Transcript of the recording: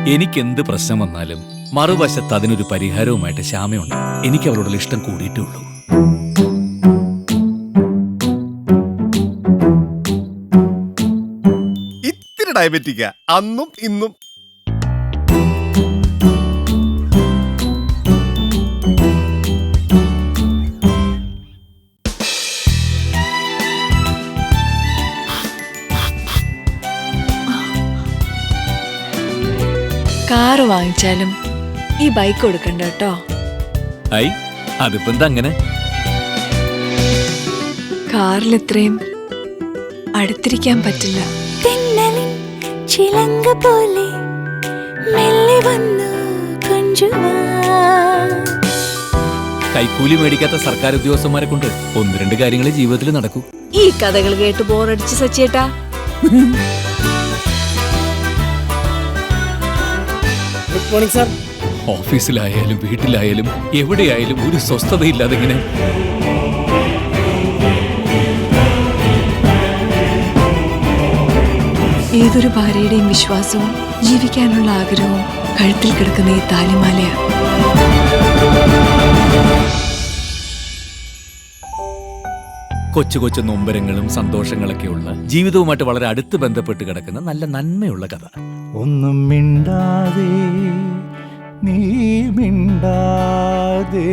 എനിക്കെന്ത് പ്രശ്നം വന്നാലും മറുവശത്ത് അതിനൊരു പരിഹാരവുമായിട്ട് ശ്യാമയുണ്ട്. എനിക്ക് അവളോടുള്ള ഇഷ്ടം കൂടിയിട്ടേ ഉള്ളൂ. ഇത്തിരി ഡയബറ്റിക്ക അന്നും ഇന്നും. കാറ് വാങ്ങിച്ചാലും ഈ ബൈക്ക് കൊടുക്കണ്ട കേട്ടോ. ഐ അതിപ്പോ എന്താ അങ്ങനെ? കാറിൽ ഇത്രയും അടുത്തിരിക്കാൻ പറ്റില്ല. ചിലങ്ക പോലെ മെല്ലെ വന്നു കൈക്കൂലി മേടിക്കാത്ത സർക്കാർ ഉദ്യോഗസ്ഥന്മാരെ കൊണ്ട് ഒന്ന് രണ്ട് കാര്യങ്ങളെ ജീവിതത്തിൽ നടക്കൂ. ഈ കഥകൾ കേട്ട് ബോറടിച്ച് സച്ചേട്ടാ. Good morning sir. ഓഫീസിലായാലും വീട്ടിലായാലും എവിടെയായാലും ഒരു സ്വസ്ഥതയില്ലാതെ ഇങ്ങനെ. ഏതൊരു ഭാര്യയുടെയും വിശ്വാസവും ജീവിക്കാനുള്ള ആഗ്രഹവും കഴുത്തിൽ കിടക്കുന്ന ഈ താലിമാലയാണ്. കൊച്ചു കൊച്ചു നൊമ്പരങ്ങളും സന്തോഷങ്ങളൊക്കെയുള്ള ജീവിതവുമായിട്ട് വളരെ അടുത്ത് ബന്ധപ്പെട്ട് കിടക്കുന്ന നല്ല നന്മയുള്ള കഥ. ഒന്നും മിണ്ടാതെ നീ മിണ്ടാതെ